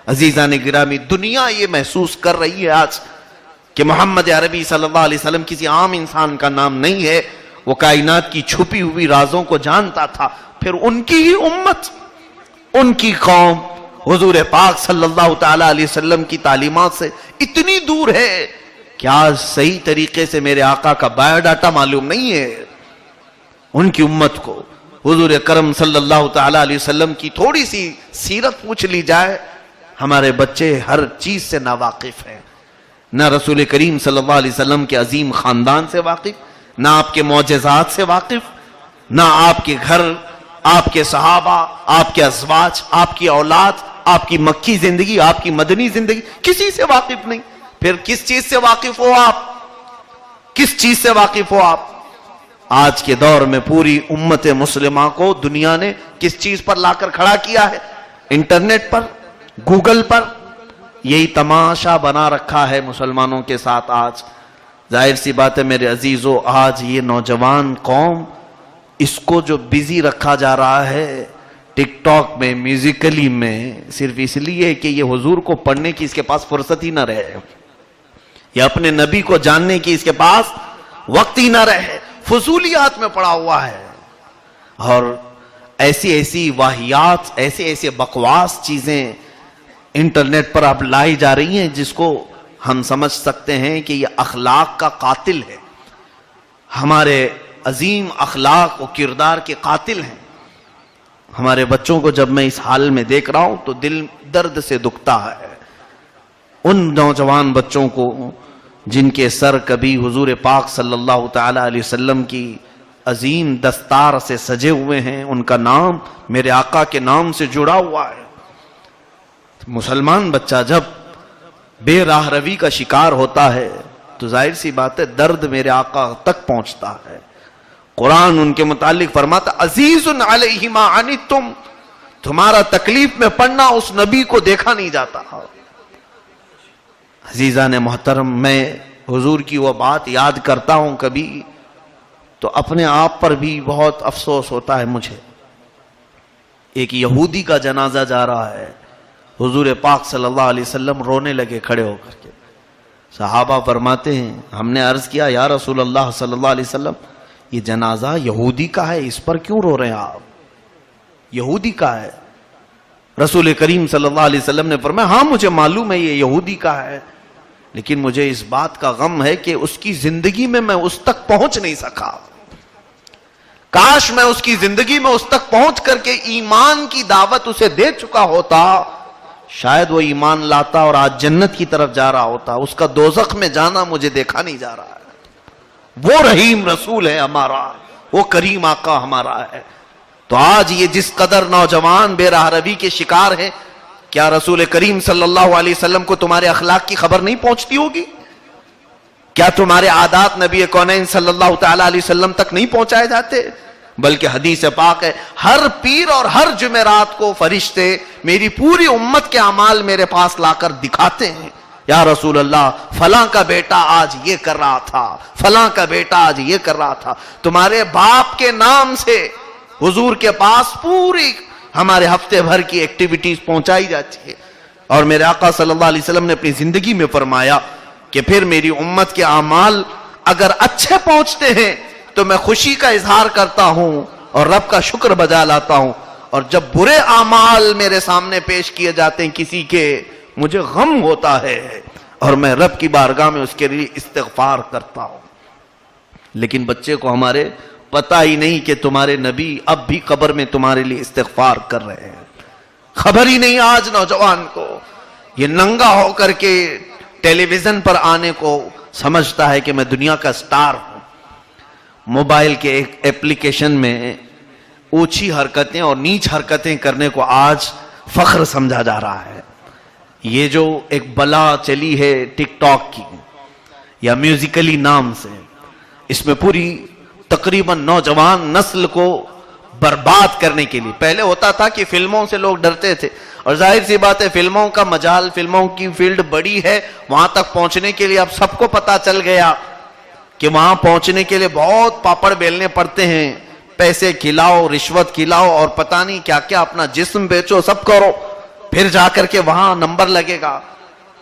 عزیزان گرامی، دنیا یہ محسوس کر رہی ہے آج کہ محمد عربی صلی اللہ علیہ وسلم کسی عام انسان کا نام نہیں ہے، وہ کائنات کی چھپی ہوئی رازوں کو جانتا تھا۔ پھر ان کی ہی امت، ان کی قوم حضور پاک صلی اللہ تعالی علیہ وسلم کی تعلیمات سے اتنی دور ہے کہ آج صحیح طریقے سے میرے آقا کا بایو ڈاٹا معلوم نہیں ہے۔ ان کی امت کو حضور کرم صلی اللہ تعالی علیہ وسلم کی تھوڑی سی سیرت پوچھ لی جائے، ہمارے بچے ہر چیز سے ناواقف ہیں، نہ رسول کریم صلی اللہ علیہ وسلم کے عظیم خاندان سے واقف، نہ آپ کے معجزات سے واقف، نہ آپ کے گھر، آپ کے صحابہ، آپ کے ازواج، آپ کی اولاد، آپ کی مکی زندگی، آپ کی مدنی زندگی، کسی سے واقف نہیں۔ پھر کس چیز سے واقف ہو آپ؟ کس چیز سے واقف ہو آپ؟ آج کے دور میں پوری امت مسلمہ کو دنیا نے کس چیز پر لا کر کھڑا کیا ہے؟ انٹرنیٹ پر، گوگل پر۔ یہی تماشا بنا رکھا ہے مسلمانوں کے ساتھ آج۔ ظاہر سی بات ہے میرے عزیزو، آج یہ نوجوان قوم، اس کو جو بزی رکھا جا رہا ہے ٹک ٹاک میں، میوزیکلی میں، صرف اس لیے کہ یہ حضور کو پڑھنے کی اس کے پاس فرصت ہی نہ رہے، یا اپنے نبی کو جاننے کی اس کے پاس وقت ہی نہ رہے، فضولیات میں پڑا ہوا ہے، اور ایسی ایسی واہیات، ایسے بکواس چیزیں انٹرنیٹ پر اب لائی جا رہی ہیں جس کو ہم سمجھ سکتے ہیں کہ یہ اخلاق کا قاتل ہے، ہمارے عظیم اخلاق و کردار کے قاتل ہیں۔ ہمارے بچوں کو جب میں اس حال میں دیکھ رہا ہوں تو دل درد سے دکھتا ہے، ان نوجوان بچوں کو جن کے سر کبھی حضور پاک صلی اللہ تعالی علیہ وسلم کی عظیم دستار سے سجے ہوئے ہیں، ان کا نام میرے آقا کے نام سے جڑا ہوا ہے۔ مسلمان بچہ جب بے راہ روی کا شکار ہوتا ہے تو ظاہر سی بات ہے درد میرے آقا تک پہنچتا ہے۔ قرآن ان کے متعلق فرماتا عزیز علیہ ما عنتم، تمہارا تکلیف میں پڑنا اس نبی کو دیکھا نہیں جاتا۔ عزیزان محترم، میں حضور کی وہ بات یاد کرتا ہوں کبھی تو اپنے آپ پر بھی بہت افسوس ہوتا ہے مجھے۔ ایک یہودی کا جنازہ جا رہا ہے، حضور پاک صلی اللہ علیہ وسلم رونے لگے کھڑے ہو کر کے۔ صحابہ فرماتے ہیں، ہم نے عرض کیا یا رسول اللہ صلی اللہ علیہ وسلم، یہ جنازہ یہودی کا ہے، اس پر کیوں رو رہے ہیں آپ؟ یہودی کا ہے۔ رسول کریم صلی اللہ علیہ وسلم نے فرمایا ہاں مجھے معلوم ہے یہ یہودی کا ہے، لیکن مجھے اس بات کا غم ہے کہ اس کی زندگی میں اس تک پہنچ نہیں سکا۔ کاش میں اس کی زندگی میں اس تک پہنچ کر کے ایمان کی دعوت اسے دے چکا ہوتا، شاید وہ ایمان لاتا اور آج جنت کی طرف جا رہا ہوتا۔ اس کا دوزخ میں جانا مجھے دیکھا نہیں جا رہا ہے۔ وہ رحیم رسول ہے ہمارا، وہ کریم آقا ہمارا ہے۔ تو آج یہ جس قدر نوجوان بے راہ روی کے شکار ہیں، کیا رسول کریم صلی اللہ علیہ وسلم کو تمہارے اخلاق کی خبر نہیں پہنچتی ہوگی؟ کیا تمہارے عادات نبی کونین صلی اللہ تعالی علیہ وسلم تک نہیں پہنچائے جاتے؟ بلکہ حدیث پاک ہے، ہر پیر اور ہر جمعرات کو فرشتے میری پوری امت کے اعمال میرے پاس لا کر دکھاتے ہیں، یا رسول اللہ فلاں کا بیٹا آج یہ کر رہا تھا، فلاں کا بیٹا آج یہ کر رہا تھا۔ تمہارے باپ کے نام سے حضور کے پاس پوری ہمارے ہفتے بھر کی ایکٹیویٹیز پہنچائی جاتی ہے۔ اور میرے آقا صلی اللہ علیہ وسلم نے اپنی زندگی میں فرمایا کہ پھر میری امت کے اعمال اگر اچھے پہنچتے ہیں تو میں خوشی کا اظہار کرتا ہوں اور رب کا شکر بجا لاتا ہوں، اور جب برے اعمال میرے سامنے پیش کیے جاتے ہیں کسی کے، مجھے غم ہوتا ہے اور میں رب کی بارگاہ میں اس کے لیے استغفار کرتا ہوں۔ لیکن بچے کو ہمارے پتہ ہی نہیں کہ تمہارے نبی اب بھی قبر میں تمہارے لیے استغفار کر رہے ہیں، خبر ہی نہیں آج نوجوان کو۔ یہ ننگا ہو کر کے ٹیلی ویژن پر آنے کو سمجھتا ہے کہ میں دنیا کا سٹار ہوں۔ موبائل کے ایک ایپلیکیشن میں اونچی حرکتیں اور نیچ حرکتیں کرنے کو آج فخر سمجھا جا رہا ہے۔ یہ جو ایک بلا چلی ہے ٹک ٹاک کی یا میوزیکلی نام سے، اس میں پوری تقریباً نوجوان نسل کو برباد کرنے کے لیے، پہلے ہوتا تھا کہ فلموں سے لوگ ڈرتے تھے، اور ظاہر سی بات ہے فلموں کا مجال، فلموں کی فیلڈ بڑی ہے، وہاں تک پہنچنے کے لیے اب سب کو پتا چل گیا کہ وہاں پہنچنے کے لیے بہت پاپڑ بیلنے پڑتے ہیں، پیسے کھلاؤ، رشوت کھلاؤ اور پتہ نہیں کیا کیا، اپنا جسم بیچو، سب کرو۔ پھر جا کر کے وہاں نمبر لگے گا.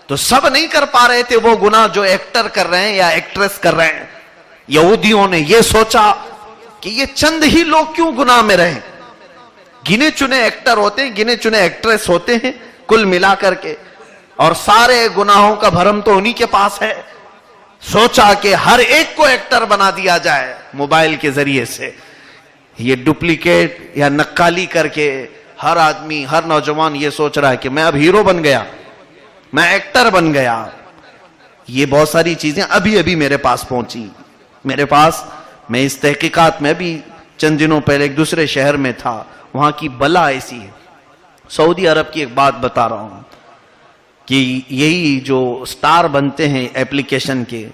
تو سب نہیں کر پا رہے تھے وہ گناہ جو ایکٹر کر رہے ہیں یا ایکٹریس کر رہے ہیں. یہودیوں نے یہ سوچا کہ یہ چند ہی لوگ کیوں گناہ میں رہیں, گنے چنے ایکٹر ہوتے ہیں, گنے چنے ایکٹریس ہوتے ہیں کل ملا کر کے, اور سارے گناہوں کا بھرم تو انہی کے پاس ہے. سوچا کہ ہر ایک کو ایکٹر بنا دیا جائے موبائل کے ذریعے سے. یہ ڈپلیکیٹ یا نقالی کر کے ہر آدمی, ہر نوجوان یہ سوچ رہا ہے کہ میں اب ہیرو بن گیا, میں ایکٹر بن گیا. یہ بہت ساری چیزیں ابھی ابھی میرے پاس پہنچی. میرے پاس, میں اس تحقیقات میں بھی چند دنوں پہلے ایک دوسرے شہر میں تھا, وہاں کی بلا ایسی ہے. سعودی عرب کی ایک بات بتا رہا ہوں کہ یہی جو سٹار بنتے ہیں ایپلیکیشن کے,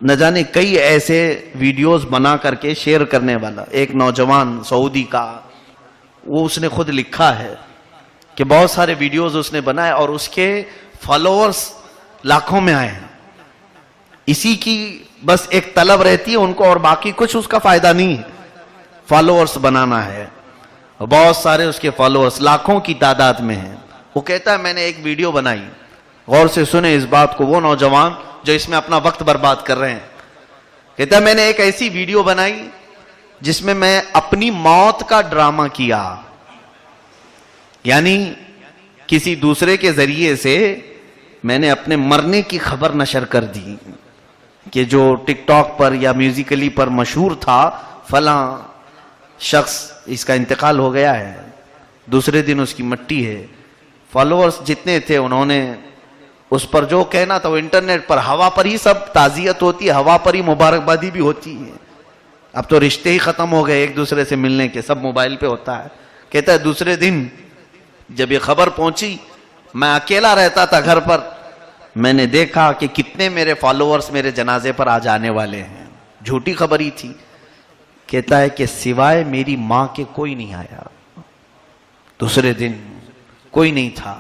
نہ جانے کئی ایسے ویڈیوز بنا کر کے شیئر کرنے والا ایک نوجوان سعودی کا, وہ اس نے خود لکھا ہے کہ بہت سارے ویڈیوز اس نے بنائے اور اس کے فالوورز لاکھوں میں آئے ہیں. اسی کی بس ایک طلب رہتی ہے ان کو, اور باقی کچھ اس کا فائدہ نہیں ہے, فالوورز بنانا ہے. بہت سارے اس کے فالوورز لاکھوں کی تعداد میں ہیں. وہ کہتا ہے میں نے ایک ویڈیو بنائی, غور سے سنیں اس بات کو وہ نوجوان جو اس میں اپنا وقت برباد کر رہے ہیں. کہتا ہے میں نے ایک ایسی ویڈیو بنائی جس میں میں اپنی موت کا ڈرامہ کیا, یعنی کسی دوسرے کے ذریعے سے میں نے اپنے مرنے کی خبر نشر کر دی کہ جو ٹک ٹاک پر یا میوزیکلی پر مشہور تھا, فلاں شخص اس کا انتقال ہو گیا ہے, دوسرے دن اس کی مٹی ہے. فالوورز جتنے تھے انہوں نے اس پر جو کہنا تھا وہ انٹرنیٹ پر ہوا پر ہی سب تعزیت ہوتی ہے, ہوا پر ہی مبارکبادی بھی ہوتی ہے. اب تو رشتے ہی ختم ہو گئے ایک دوسرے سے ملنے کے, سب موبائل پہ ہوتا ہے. کہتا ہے دوسرے دن جب یہ خبر پہنچی, میں اکیلا رہتا تھا گھر پر, میں نے دیکھا کہ کتنے میرے فالوورز میرے جنازے پر آج آنے والے ہیں. جھوٹی خبر ہی تھی. کہتا ہے کہ سوائے میری ماں کے کوئی نہیں آیا. دوسرے دن کوئی نہیں تھا.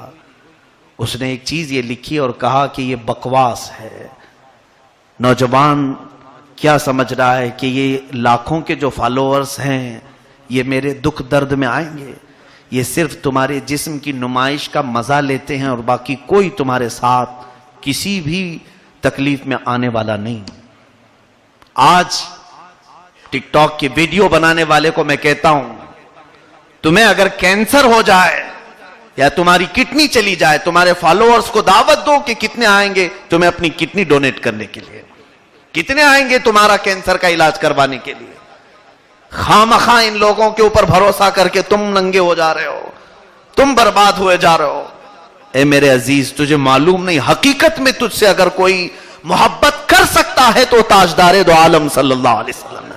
اس نے ایک چیز یہ لکھی اور کہا کہ یہ بکواس ہے. نوجوان کیا سمجھ رہا ہے کہ یہ لاکھوں کے جو فالوورز ہیں یہ میرے دکھ درد میں آئیں گے؟ یہ صرف تمہارے جسم کی نمائش کا مزہ لیتے ہیں اور باقی کوئی تمہارے ساتھ کسی بھی تکلیف میں آنے والا نہیں. آج ٹک ٹاک کی ویڈیو بنانے والے کو میں کہتا ہوں, تمہیں اگر کینسر ہو جائے یا تمہاری کڈنی چلی جائے, تمہارے فالوورز کو دعوت دو کہ کتنے آئیں گے تمہیں اپنی کڈنی ڈونیٹ کرنے کے لیے, کتنے آئیں گے تمہارا کینسر کا علاج کروانے کے لیے. خامخواہ ان لوگوں کے اوپر بھروسہ کر کے تم ننگے ہو جا رہے ہو, تم برباد ہوئے جا رہے ہو. اے میرے عزیز, تجھے معلوم نہیں حقیقت میں تجھ سے اگر کوئی محبت کر سکتا ہے تو تاجدار دو عالم صلی اللہ علیہ وسلم,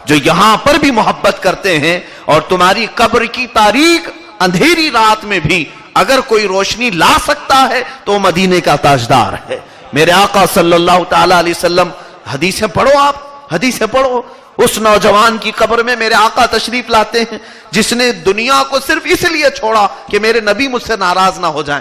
جو یہاں پر بھی محبت کرتے ہیں, اور تمہاری قبر کی تاریک اندھیری رات میں بھی اگر کوئی روشنی لا سکتا ہے تو مدینے کا تاجدار ہے میرے آقا صلی اللہ تعالی علیہ وسلم. حدیثیں پڑھو, آپ حدیثیں پڑھو. اس نوجوان کی قبر میں میرے آقا تشریف لاتے ہیں جس نے دنیا کو صرف اس لیے چھوڑا کہ میرے نبی مجھ سے ناراض نہ ہو جائیں,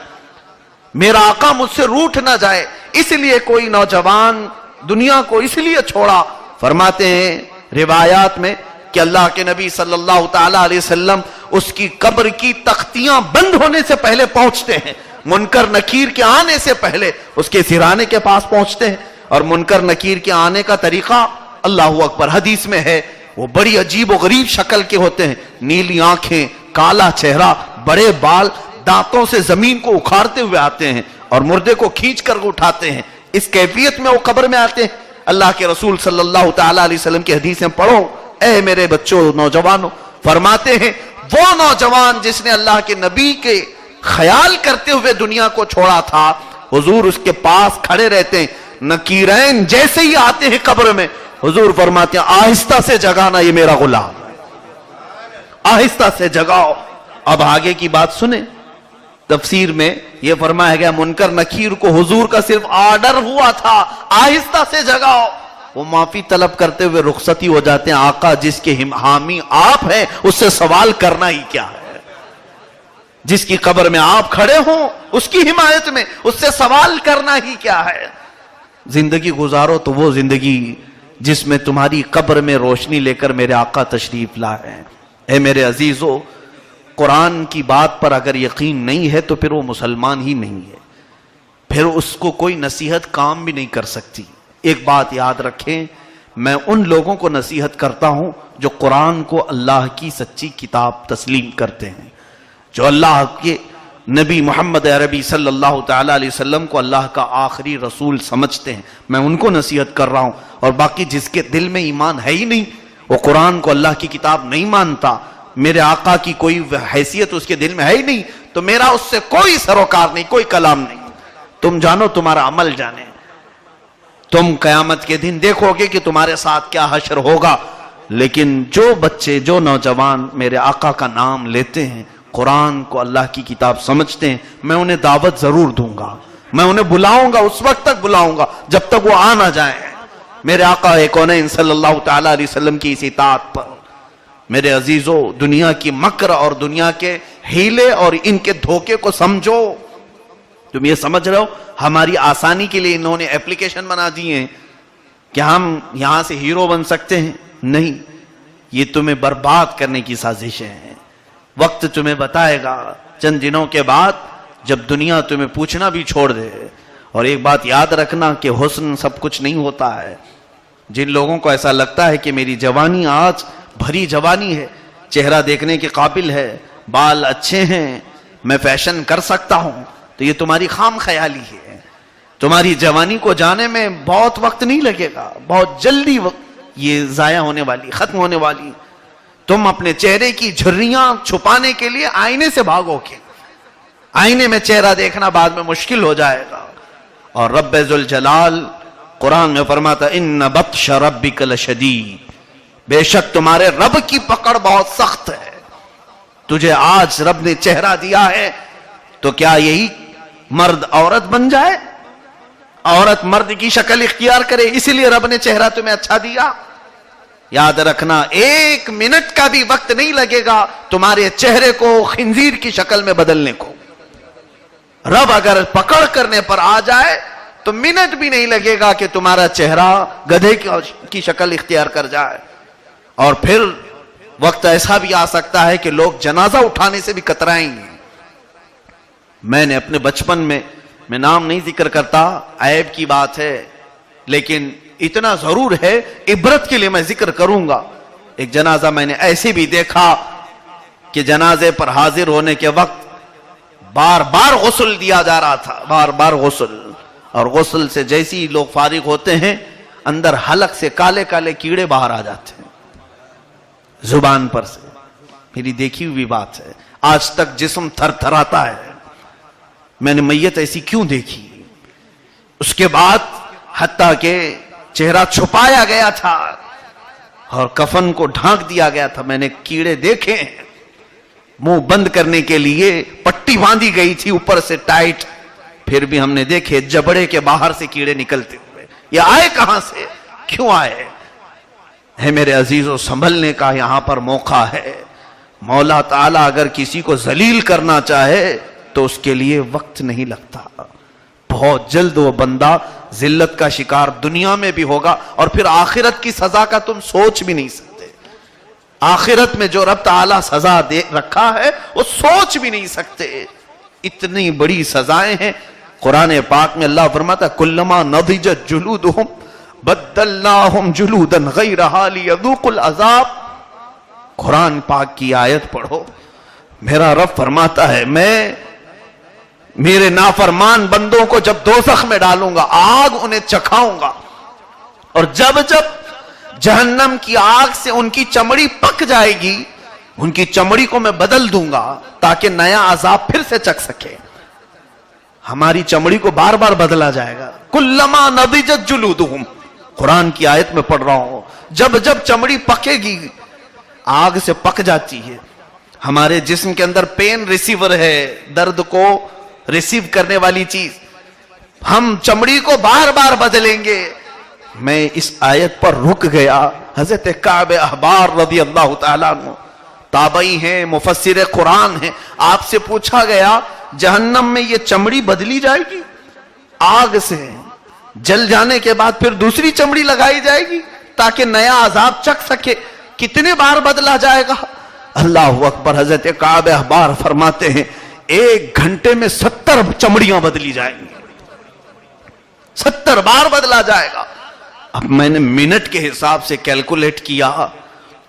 میرا آقا مجھ سے روٹھ نہ جائے, اس لیے کوئی نوجوان دنیا کو اس لیے چھوڑا. فرماتے ہیں روایات میں کہ اللہ کے نبی صلی اللہ تعالی علیہ وسلم اس کی قبر کی تختیاں بند ہونے سے پہلے پہنچتے ہیں, منکر نکیر کے آنے سے پہلے اس کے سرانے کے پاس پہنچتے ہیں. اور منکر نکیر کے آنے کا طریقہ اللہ اکبر حدیث میں ہے, وہ بڑی عجیب و غریب شکل کے ہوتے ہیں, نیلی آنکھیں, کالا چہرہ, بڑے بال, دانتوں سے زمین کو اکھاڑتے ہوئے آتے ہیں اور مردے کو کھینچ کر اٹھاتے ہیں. اس کیفیت میں وہ قبر میں آتے ہیں. اللہ کے رسول صلی اللہ تعالی علیہ وسلم کی حدیثیں پڑھو اے میرے بچوں نوجوانوں. فرماتے ہیں وہ نوجوان جس نے اللہ کے نبی کے خیال کرتے ہوئے دنیا کو چھوڑا تھا, حضور اس کے پاس کھڑے رہتے ہیں. نکیرین جیسے ہی آتے ہیں قبر میں, حضور فرماتے ہیں آہستہ سے جگانا یہ میرا غلام, آہستہ سے جگاؤ. اب آگے کی بات سنیں. تفسیر میں یہ فرمایا گیا منکر نکیر کو حضور کا صرف آرڈر ہوا تھا آہستہ سے جگاؤ, وہ معافی طلب کرتے ہوئے رخصتی ہو جاتے ہیں. آقا جس کے حامی آپ ہیں اس سے سوال کرنا ہی کیا ہے, جس کی قبر میں آپ کھڑے ہوں اس کی حمایت میں اس سے سوال کرنا ہی کیا ہے. زندگی گزارو تو وہ زندگی جس میں تمہاری قبر میں روشنی لے کر میرے آقا تشریف لائے. اے میرے عزیزو, قرآن کی بات پر اگر یقین نہیں ہے تو پھر وہ مسلمان ہی نہیں ہے، پھر اس کو کوئی نصیحت کام بھی نہیں کر سکتی۔ ایک بات یاد رکھیں، میں ان لوگوں کو نصیحت کرتا ہوں جو قرآن کو اللہ کی سچی کتاب تسلیم کرتے ہیں، جو اللہ کے نبی محمد عربی صلی اللہ تعالیٰ علیہ وسلم کو اللہ کا آخری رسول سمجھتے ہیں، میں ان کو نصیحت کر رہا ہوں۔ اور باقی جس کے دل میں ایمان ہے ہی نہیں، وہ قرآن کو اللہ کی کتاب نہیں مانتا، میرے آقا کی کوئی حیثیت اس کے دل میں ہے ہی نہیں، تو میرا اس سے کوئی سروکار نہیں، کوئی کلام نہیں۔ تم جانو، تمہارا عمل جانے، تم قیامت کے دن دیکھو گے کہ تمہارے ساتھ کیا حشر ہوگا۔ لیکن جو بچے، جو نوجوان میرے آقا کا نام لیتے ہیں، قرآن کو اللہ کی کتاب سمجھتے ہیں، میں انہیں دعوت ضرور دوں گا، میں انہیں بلاؤں گا، اس وقت تک بلاؤں گا جب تک وہ آ نہ جائیں میرے آقا کونین صلی اللہ تعالیٰ علیہ وسلم کی اس اطاعت پر۔ میرے عزیزو، دنیا کی مکر اور دنیا کے ہیلے اور ان کے دھوکے کو سمجھو۔ تم یہ سمجھ رہے ہو ہماری آسانی کے لیے انہوں نے اپلیکیشن بنا دی ہیں کہ ہم یہاں سے ہیرو بن سکتے ہیں؟ نہیں، یہ تمہیں برباد کرنے کی سازشیں ہیں۔ وقت تمہیں بتائے گا چند دنوں کے بعد، جب دنیا تمہیں پوچھنا بھی چھوڑ دے۔ اور ایک بات یاد رکھنا کہ حسن سب کچھ نہیں ہوتا ہے۔ جن لوگوں کو ایسا لگتا ہے کہ میری جوانی آج بھری جوانی ہے، چہرہ دیکھنے کے قابل ہے، بال اچھے ہیں، میں فیشن کر سکتا ہوں، تو یہ تمہاری خام خیالی ہے۔ تمہاری جوانی کو جانے میں بہت وقت نہیں لگے گا، بہت جلدی یہ ضائع ہونے والی، ختم ہونے والی۔ تم اپنے چہرے کی جھریاں چھپانے کے لیے آئینے سے بھاگو گے، آئینے میں چہرہ دیکھنا بعد میں مشکل ہو جائے گا۔ اور رب ذوالجلال قرآن میں فرماتا ان بطش ربک لشدید، بے شک تمہارے رب کی پکڑ بہت سخت ہے۔ تجھے آج رب نے چہرہ دیا ہے تو کیا یہی مرد عورت بن جائے؟ عورت مرد کی شکل اختیار کرے، اسی لیے رب نے چہرہ تمہیں اچھا دیا؟ یاد رکھنا، ایک منٹ کا بھی وقت نہیں لگے گا تمہارے چہرے کو خنزیر کی شکل میں بدلنے کو۔ رب اگر پکڑ کرنے پر آ جائے تو منٹ بھی نہیں لگے گا کہ تمہارا چہرہ گدھے کی شکل اختیار کر جائے۔ اور پھر وقت ایسا بھی آ سکتا ہے کہ لوگ جنازہ اٹھانے سے بھی کترائیں گے۔ میں نے اپنے بچپن میں نام نہیں ذکر کرتا، عیب کی بات ہے، لیکن اتنا ضرور ہے عبرت کے لیے میں ذکر کروں گا۔ ایک جنازہ میں نے ایسے بھی دیکھا کہ جنازے پر حاضر ہونے کے وقت بار بار غسل دیا جا رہا تھا، بار بار غسل، اور غسل سے جیسے ہی لوگ فارغ ہوتے ہیں اندر حلق سے کالے کالے کیڑے باہر آ جاتے ہیں زبان پر سے۔ میری دیکھی ہوئی بات ہے، آج تک جسم تھر تھراتا ہے، میں نے میت ایسی کیوں دیکھی؟ اس کے بعد حتیٰ کہ چہرہ چھپایا گیا تھا اور کفن کو ڈھانک دیا گیا تھا، میں نے کیڑے دیکھے ہیں، منہ بند کرنے کے لیے پٹی باندھی گئی تھی اوپر سے ٹائٹ، پھر بھی ہم نے دیکھے جبڑے کے باہر سے کیڑے نکلتے ہوئے۔ یہ آئے کہاں سے؟ کیوں آئے؟ ہے میرے عزیزوں، سنبھلنے کا یہاں پر موقع ہے۔ مولا تعالیٰ اگر کسی کو ذلیل کرنا چاہے تو اس کے لیے وقت نہیں لگتا، بہت جلد وہ بندہ ذلت کا شکار دنیا میں بھی ہوگا، اور پھر آخرت کی سزا کا تم سوچ بھی نہیں سکتے۔ آخرت میں جو رب تعالیٰ سزا دے رکھا ہے وہ سوچ بھی نہیں سکتے، اتنی بڑی سزائیں ہیں۔ قرآن پاک میں اللہ فرماتا کلما نضجت جلودہم بدلناہم جلودا غیرہا لیذوقوا العذاب۔ قرآن پاک کی آیت پڑھو، میرا رب فرماتا ہے میں میرے نافرمان بندوں کو جب دوزخ میں ڈالوں گا، آگ انہیں چکھاؤں گا، اور جب جب جہنم کی آگ سے ان کی چمڑی پک جائے گی، ان کی چمڑی کو میں بدل دوں گا تاکہ نیا عذاب پھر سے چکھ سکے۔ ہماری چمڑی کو بار بار بدلا جائے گا۔ کلما نضجت جلودہم، قرآن کی آیت میں پڑھ رہا ہوں، جب جب چمڑی پکے گی، آگ سے پک جاتی ہے۔ ہمارے جسم کے اندر پین ریسیور ہے، درد کو ریسیو کرنے والی چیز، ہم چمڑی کو بار بار بدلیں گے۔ میں اس آیت پر رک گیا۔ حضرت کعب احبار رضی اللہ تعالیٰ عنہ تابعی ہیں، مفسر قرآن ہیں، آپ سے پوچھا گیا جہنم میں یہ چمڑی بدلی جائے گی؟ آگ سے جل جانے کے بعد پھر دوسری چمڑی لگائی جائے گی تاکہ نیا عذاب چکھ سکے، کتنے بار بدلا جائے گا؟ اللہ اکبر. حضرت کعب احبار فرماتے ہیں 1 گھنٹے میں 70 چمڑیاں بدلی جائیں گی, 70 بار بدلا جائے گا. اب میں نے منٹ کے حساب سے کیلکولیٹ کیا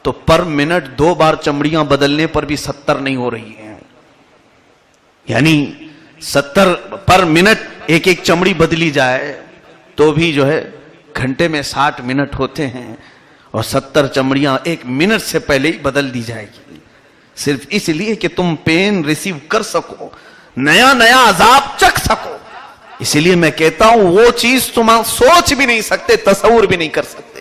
تو پر منٹ 2 بار چمڑیاں بدلنے پر بھی 70 نہیں ہو رہی ہیں, یعنی 70 پر منٹ ایک چمڑی بدلی جائے تو بھی جو ہے گھنٹے میں 60 منٹ ہوتے ہیں, اور 70 چمڑیاں 1 منٹ سے پہلے ہی بدل دی جائے گی, صرف اس لیے کہ تم پین ریسیو کر سکو, نیا نیا عذاب چکھ سکو. اسی لیے میں کہتا ہوں وہ چیز تم سوچ بھی نہیں سکتے, تصور بھی نہیں کر سکتے.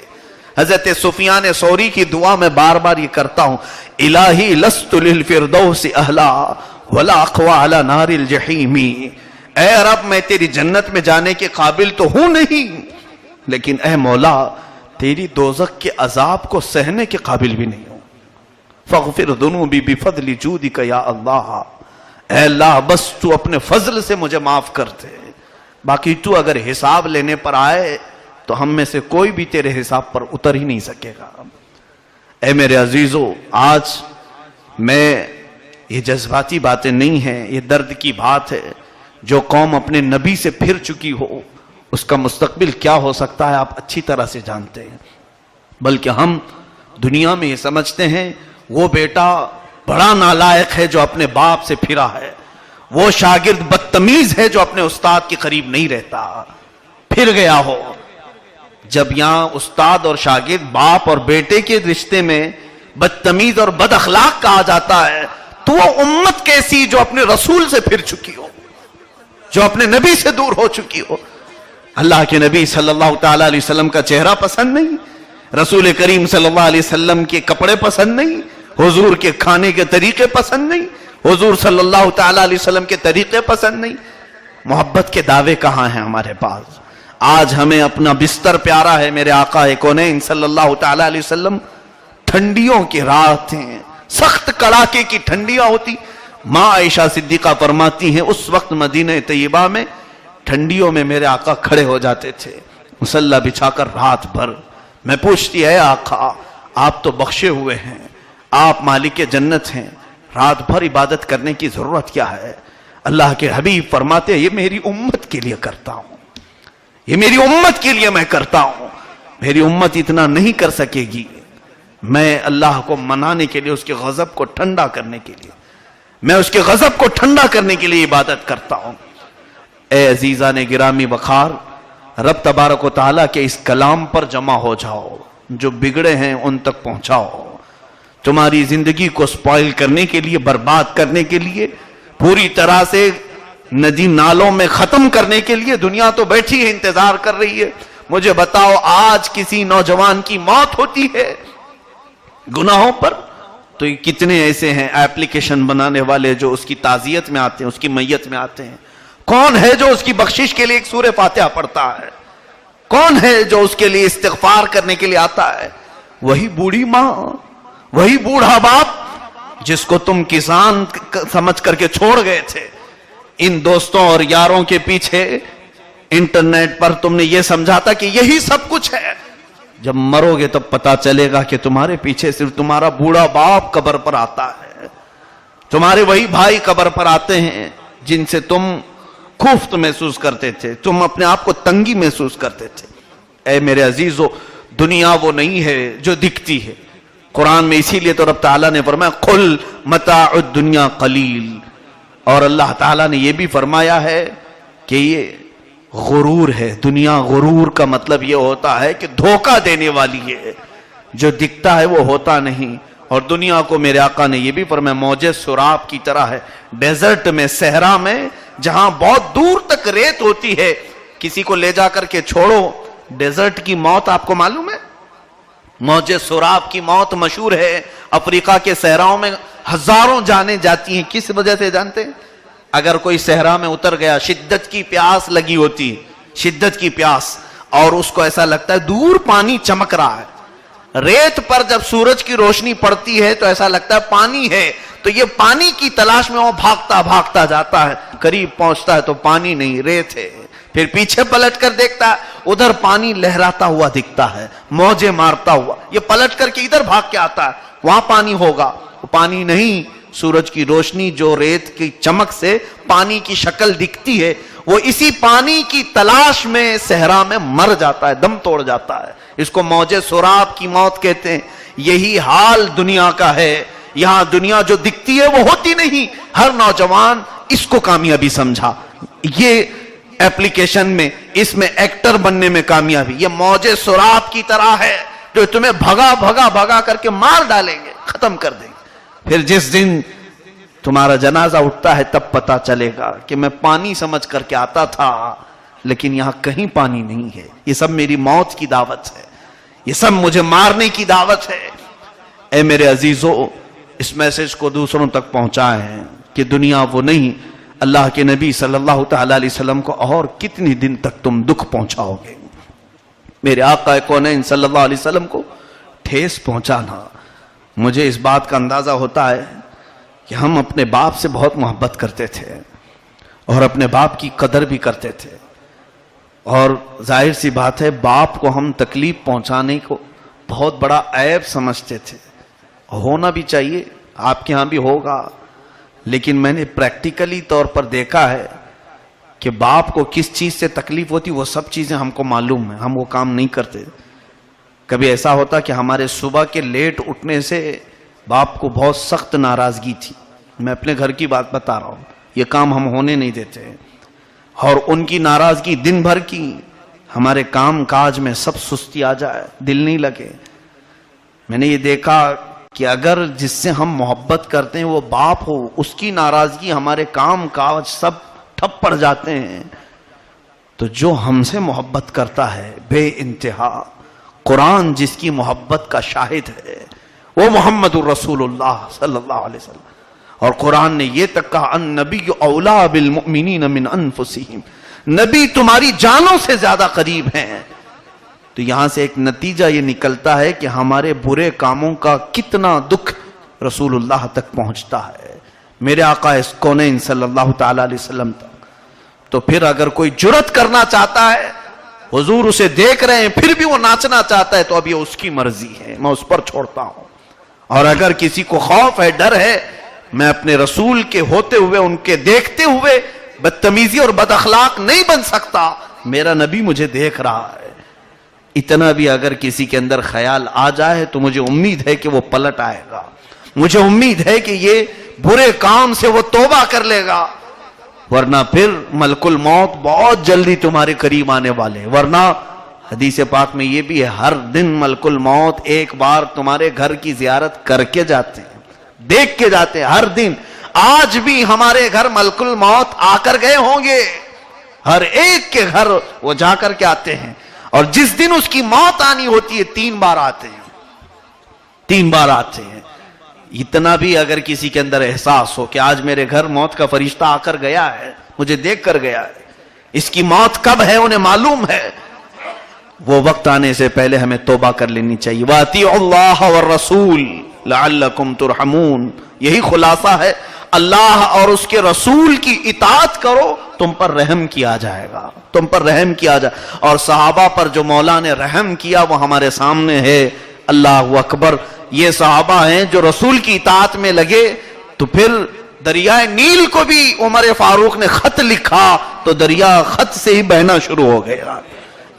حضرت سفیان ثوری کی دعا میں بار بار یہ کرتا ہوں, الہی لست للفردوس اہلا ولا اقوی علی نار الجحیم. اے رب میں تیری جنت میں جانے کے قابل تو ہوں نہیں, لیکن اے مولا تیری دوزخ کے عذاب کو سہنے کے قابل بھی نہیں ہوں. فاغفر ذنوبی بفضل جودک یا اللہ. اے اللہ بس تو اپنے فضل سے مجھے معاف کر دے, باقی تو اگر حساب لینے پر آئے تو ہم میں سے کوئی بھی تیرے حساب پر اتر ہی نہیں سکے گا. اے میرے عزیزو, آج میں یہ جذباتی باتیں نہیں ہیں, یہ درد کی بات ہے. جو قوم اپنے نبی سے پھر چکی ہو اس کا مستقبل کیا ہو سکتا ہے آپ اچھی طرح سے جانتے ہیں. بلکہ ہم دنیا میں یہ سمجھتے ہیں وہ بیٹا بڑا نالائق ہے جو اپنے باپ سے پھرا ہے, وہ شاگرد بدتمیز ہے جو اپنے استاد کے قریب نہیں رہتا, پھر گیا ہو. جب یہاں استاد اور شاگرد باپ اور بیٹے کے رشتے میں بدتمیز اور بد اخلاق کہا جاتا ہے تو وہ امت کیسی جو اپنے رسول سے پھر چکی ہو, جو اپنے نبی سے دور ہو چکی ہو. اللہ کے نبی صلی اللہ تعالی علیہ وسلم کا چہرہ پسند نہیں, رسول کریم صلی اللہ علیہ وسلم کے کپڑے پسند نہیں, حضور کے کھانے کے طریقے پسند نہیں, حضور صلی اللہ تعالی علیہ وسلم کے طریقے پسند نہیں. محبت کے دعوے کہاں ہیں ہمارے پاس؟ آج ہمیں اپنا بستر پیارا ہے. میرے آقا کونین صلی اللہ تعالی علیہ وسلم, ٹھنڈیوں کی رات ہیں, سخت کڑاکے کی ٹھنڈیاں ہوتی. ماں عائشہ صدیقہ فرماتی ہیں اس وقت مدینہ طیبہ میں ٹھنڈیوں میں میرے آقا کھڑے ہو جاتے تھے مصلی بچھا کر رات بھر. میں پوچھتی ہے آقا آپ تو بخشے ہوئے ہیں, آپ مالک جنت ہیں, رات بھر عبادت کرنے کی ضرورت کیا ہے؟ اللہ کے حبیب فرماتے ہیں یہ میری امت کے لیے کرتا ہوں, یہ میری امت کے لیے میں کرتا ہوں. میری امت اتنا نہیں کر سکے گی, میں اللہ کو منانے کے لیے, اس کے غضب کو ٹھنڈا کرنے کے لیے, میں اس کے غضب کو ٹھنڈا کرنے کے لیے عبادت کرتا ہوں. اے عزیزان گرامی وقار, رب تبارک و تعالیٰ کے اس کلام پر جمع ہو جاؤ, جو بگڑے ہیں ان تک پہنچاؤ. تمہاری زندگی کو سپائل کرنے کے لیے, برباد کرنے کے لیے, پوری طرح سے ندی نالوں میں ختم کرنے کے لیے دنیا تو بیٹھی ہے, انتظار کر رہی ہے. مجھے بتاؤ آج کسی نوجوان کی موت ہوتی ہے گناہوں پر تو کتنے ایسے ہیں ایپلیکیشن بنانے والے جو اس کی تعزیت میں آتے ہیں, اس کی میت میں آتے ہیں. کون ہے جو اس کی بخشش کے لیے ایک سورہ فاتحہ پڑھتا ہے؟ کون ہے جو اس کے لیے استغفار کرنے کے لیے آتا ہے؟ وہی بوڑھی ماں, وہی بوڑھا باپ جس کو تم کسان سمجھ کر کے چھوڑ گئے تھے. ان دوستوں اور یاروں کے پیچھے انٹرنیٹ پر تم نے یہ سمجھا تھا کہ یہی سب کچھ ہے. جب مرو گے تب پتا چلے گا کہ تمہارے پیچھے صرف تمہارا بوڑھا باپ قبر پر آتا ہے, تمہارے وہی بھائی قبر پر آتے ہیں جن سے تم خفت محسوس کرتے تھے, تم اپنے آپ کو تنگی محسوس کرتے تھے. اے میرے عزیزو, دنیا وہ نہیں ہے جو دکھتی ہے. قرآن میں اسی لیے تو رب تعالیٰ نے فرمایا قل متاع الدنیا قلیل, اور اللہ تعالیٰ نے یہ بھی فرمایا ہے کہ یہ غرور ہے. دنیا غرور کا مطلب یہ ہوتا ہے کہ دھوکہ دینے والی ہے, جو دکھتا ہے وہ ہوتا نہیں. اور دنیا کو میرے آقا نے یہ بھی فرمایا موج سراب کی طرح ہے, ڈیزرٹ میں, صحرا میں, جہاں بہت دور تک ریت ہوتی ہے. کسی کو لے جا کر کے چھوڑو, ڈیزرٹ کی موت آپ کو معلوم ہے؟ موج سراب کی موت مشہور ہے. افریقہ کے صحراؤں میں ہزاروں جانیں جاتی ہیں. کس وجہ سے جانتے ہیں؟ اگر کوئی صحرا میں اتر گیا, شدت کی پیاس لگی ہوتی, شدت کی پیاس, اور اس کو ایسا لگتا ہے دور پانی چمک رہا ہے. ریت پر جب سورج کی روشنی پڑتی ہے تو ایسا لگتا ہے پانی ہے, تو یہ پانی کی تلاش میں وہ بھاگتا بھاگتا جاتا ہے. قریب پہنچتا ہے تو پانی نہیں, ریت ہے. پھر پیچھے پلٹ کر دیکھتا ہے, ادھر پانی لہراتا ہوا دکھتا ہے, موجیں مارتا ہوا. یہ پلٹ کر کے ادھر بھاگ کے آتا ہے, وہاں پانی ہوگا. پانی نہیں، سورج کی روشنی جو ریت کی چمک سے پانی کی شکل دکھتی ہے، وہ اسی پانی کی تلاش میں صحرا میں مر جاتا ہے، دم توڑ جاتا ہے. اس کو موج سراب کی موت کہتے ہیں. یہی حال دنیا کا ہے. یہاں دنیا جو دکھتی ہے وہ ہوتی نہیں. ہر نوجوان اس کو کامیابی سمجھا. یہ ایپلیکیشن میں، اس میں ایکٹر بننے میں کامیابی. یہ موج سراب کی طرح ہے جو تمہیں بھگا بھگا بھگا کر کے مار ڈالیں گے، ختم کر دیں گے. پھر جس دن تمہارا جنازہ اٹھتا ہے تب پتا چلے گا کہ میں پانی سمجھ کر کے آتا تھا، لیکن یہاں کہیں پانی نہیں ہے. یہ سب میری موت کی دعوت ہے، یہ سب مجھے مارنے کی دعوت ہے. اے میرے عزیزو، اس میسج کو دوسروں تک پہنچائیں کہ دنیا وہ نہیں. اللہ کے نبی صلی اللہ تعالی علیہ وسلم کو اور کتنی دن تک تم دکھ پہنچاؤ گے؟ میرے آقا کونین صلی اللہ علیہ وسلم کو ٹھیس پہنچانا. مجھے اس بات کا اندازہ ہوتا ہے کہ ہم اپنے باپ سے بہت محبت کرتے تھے اور اپنے باپ کی قدر بھی کرتے تھے، اور ظاہر سی بات ہے باپ کو ہم تکلیف پہنچانے کو بہت بڑا عیب سمجھتے تھے. ہونا بھی چاہیے، آپ کے ہاں بھی ہوگا، لیکن میں نے پریکٹیکلی طور پر دیکھا ہے کہ باپ کو کس چیز سے تکلیف ہوتی، وہ سب چیزیں ہم کو معلوم ہیں، ہم وہ کام نہیں کرتے. کبھی ایسا ہوتا کہ ہمارے صبح کے لیٹ اٹھنے سے باپ کو بہت سخت ناراضگی تھی. میں اپنے گھر کی بات بتا رہا ہوں، یہ کام ہم ہونے نہیں دیتے. اور ان کی ناراضگی دن بھر کی، ہمارے کام کاج میں سب سستی آ جائے، دل نہیں لگے. میں نے یہ دیکھا کہ اگر جس سے ہم محبت کرتے ہیں وہ باپ ہو، اس کی ناراضگی ہمارے کام کاج سب ٹھپ پڑ جاتے ہیں. تو جو ہم سے محبت کرتا ہے بے انتہا، قرآن جس کی محبت کا شاہد ہے، وہ محمد الرسول اللہ صلی اللہ علیہ وسلم. اور قرآن نے یہ تک کہا النبی اولا بالمؤمنین من انفسہم، نبی تمہاری جانوں سے زیادہ قریب ہیں. تو یہاں سے ایک نتیجہ یہ نکلتا ہے کہ ہمارے برے کاموں کا کتنا دکھ رسول اللہ تک پہنچتا ہے، میرے آقا اس کونین صلی اللہ تعالی علیہ وسلم تک. تو پھر اگر کوئی جرت کرنا چاہتا ہے، حضور اسے دیکھ رہے ہیں پھر بھی وہ ناچنا چاہتا ہے، تو اب یہ اس کی مرضی ہے، میں اس پر چھوڑتا ہوں. اور اگر کسی کو خوف ہے، ڈر ہے، میں اپنے رسول کے ہوتے ہوئے، ان کے دیکھتے ہوئے بدتمیزی اور بد اخلاق نہیں بن سکتا. میرا نبی مجھے دیکھ رہا ہے. اتنا بھی اگر کسی کے اندر خیال آ جائے تو مجھے امید ہے کہ وہ پلٹ آئے گا، مجھے امید ہے کہ یہ برے کام سے وہ توبہ کر لے گا. ورنہ پھر ملک الموت بہت جلدی تمہارے قریب آنے والے. ورنہ حدیث پاک میں یہ بھی ہے، ہر دن ملک الموت ایک بار تمہارے گھر کی زیارت کر کے جاتے ہیں، دیکھ کے جاتے ہیں ہر دن. آج بھی ہمارے گھر ملک الموت آ کر گئے ہوں گے، ہر ایک کے گھر وہ جا کر کے آتے ہیں. اور جس دن اس کی موت آنی ہوتی ہے 3 بار آتے ہیں، 3 بار آتے ہیں. اتنا بھی اگر کسی کے اندر احساس ہو کہ آج میرے گھر موت کا فرشتہ آ کر گیا ہے، مجھے دیکھ کر گیا ہے، اس کی موت کب ہے انہیں معلوم ہے، وہ وقت آنے سے پہلے ہمیں توبہ کر لینی چاہیے. وَأَطِيعُوا اللَّهَ وَالرَّسُولَ لَعَلَّكُمْ تُرْحَمُونَ. یہی خلاصہ ہے، اللہ اور اس کے رسول کی اطاعت کرو، تم پر رحم کیا جائے گا، تم پر رحم کیا جائے. اور صحابہ پر جو مولا نے رحم کیا وہ ہمارے سامنے ہے. اللہ اکبر. یہ صحابہ ہیں جو رسول کی اطاعت میں لگے. تو پھر دریائے نیل کو بھی عمر فاروق نے خط لکھا تو دریا خط سے ہی بہنا شروع ہو گیا.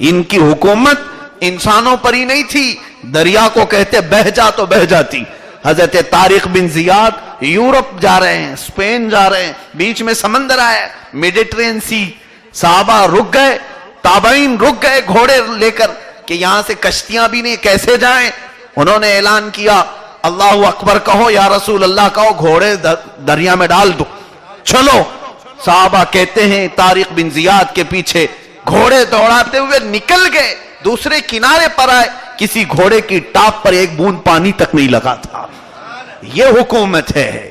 ان کی حکومت انسانوں پر ہی نہیں تھی، دریا کو کہتے بہہ جا تو بہہ جاتی. حضرت طارق بن زیاد یورپ جا رہے ہیں، اسپین جا رہے ہیں، بیچ میں سمندر آیا، میڈیٹرین سی. صحابہ رک گئے، تابعین رک گئے گھوڑے لے کر کہ یہاں سے کشتیاں بھی نہیں، کیسے جائیں. انہوں نے اعلان کیا اللہ اکبر کہو، یا رسول اللہ کہو، گھوڑے دریا میں ڈال دو، چلو. صحابہ کہتے ہیں طارق بن زیاد کے پیچھے گھوڑے دوڑاتے ہوئے نکل گئے، دوسرے کنارے پر آئے، کسی گھوڑے کی ٹاپ پر ایک بوند پانی تک نہیں لگا تھا. یہ حکومت ہے.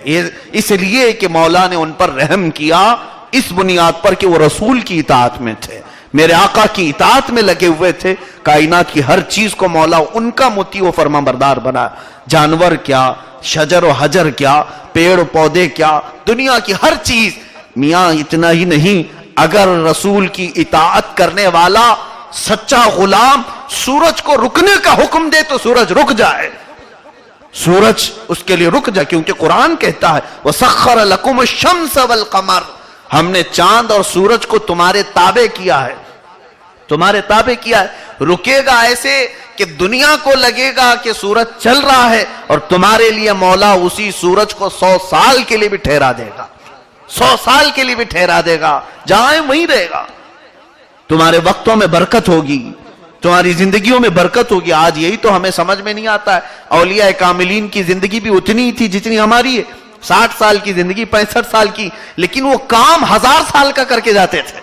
اس لیے کہ مولا نے ان پر رحم کیا اس بنیاد پر کہ وہ رسول کی اطاعت میں تھے، میرے آقا کی اطاعت میں لگے ہوئے تھے. کائنات کی ہر چیز کو مولا ان کا مطیع و فرما بردار بنا. جانور کیا، شجر و حجر کیا، پیڑ و پودے کیا، دنیا کی ہر چیز. میاں اتنا ہی نہیں، اگر رسول کی اطاعت کرنے والا سچا غلام سورج کو رکنے کا حکم دے تو سورج رک جائے. سورج اس کے لیے رک جا، کیونکہ قرآن کہتا ہے وَسَخَّرَ لَكُمُ الشَّمْسَ وَالْقَمَرَ، ہم نے چاند اور سورج کو تمہارے تابع کیا ہے، تمہارے تابع کیا ہے۔ رکے گا ایسے کہ دنیا کو لگے گا کہ سورج چل رہا ہے، اور تمہارے لیے مولا اسی سورج کو 100 سال کے لیے بھی ٹھہرا دے گا، 100 سال کے لیے بھی ٹھہرا دے گا، جہاں وہیں رہے گا۔ تمہارے وقتوں میں برکت ہوگی، تمہاری زندگیوں میں برکت ہوگی۔ آج یہی تو ہمیں سمجھ میں نہیں آتا ہے۔ اولیاء کاملین کی زندگی بھی اتنی ہی تھی جتنی ہماری ہے، 60 سال کی زندگی، 65 سال کی، لیکن وہ کام 1000 سال کا کر کے جاتے تھے۔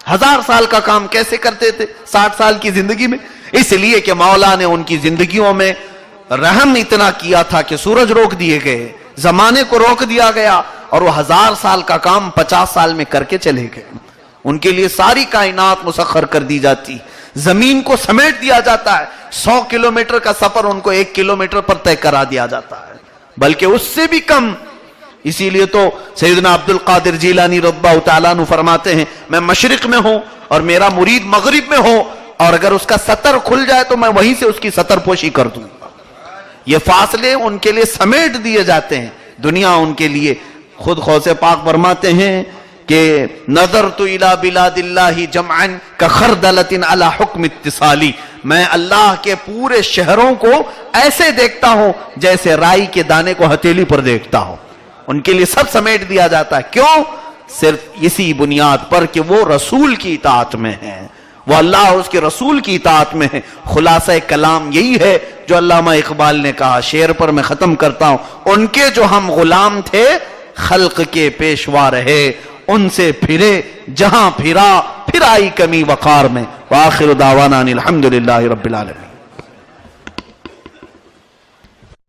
1000 سال کا کام کیسے کرتے تھے 60 سال کی زندگی میں؟ اس لیے کہ مولا نے ان کی زندگیوں میں رحم اتنا کیا تھا کہ سورج روک دیے گئے، زمانے کو روک دیا گیا، اور وہ 1000 سال کا کام 50 سال میں کر کے چلے گئے۔ ان کے لیے ساری کائنات مسخر کر دی جاتی، زمین کو سمیٹ دیا جاتا ہے، 100 کلومیٹر کا سفر ان کو 1 کلومیٹر پر طے کرا دیا جاتا ہے، بلکہ اس سے بھی کم۔ اسی لیے تو سیدنا عبد القادر جیلانی رضی اللہ تعالیٰ عنہ فرماتے ہیں میں مشرق میں ہوں اور میرا مرید مغرب میں ہو، اور اگر اس کا سطر کھل جائے تو میں وہیں سے اس کی سطر پوشی کر دوں۔ یہ فاصلے ان کے لیے سمیٹ دیے جاتے ہیں، دنیا ان کے لیے۔ خود غوث پاک فرماتے ہیں کہ نظرت الی بلاد اللہ جمعا کخردلۃ علی حکم اتصالی، میں اللہ کے پورے شہروں کو ایسے دیکھتا ہوں جیسے رائی کے دانے کو ہتھیلی پر دیکھتا ہوں۔ ان کے لیے سب سمیٹ دیا جاتا ہے، کیوں؟ صرف اسی بنیاد پر کہ وہ رسول کی اطاعت میں ہیں، وہ اللہ اور اس کے رسول کی اطاعت میں ہیں۔ خلاصہ کلام یہی ہے جو علامہ اقبال نے کہا، شعر پر میں ختم کرتا ہوں، ان کے جو ہم غلام تھے خلق کے پیشوا رہے، ان سے پھرے جہاں پھرا، پھر آئی کمی وقار میں۔ وآخر دعوانا الحمدللہ رب العالمین۔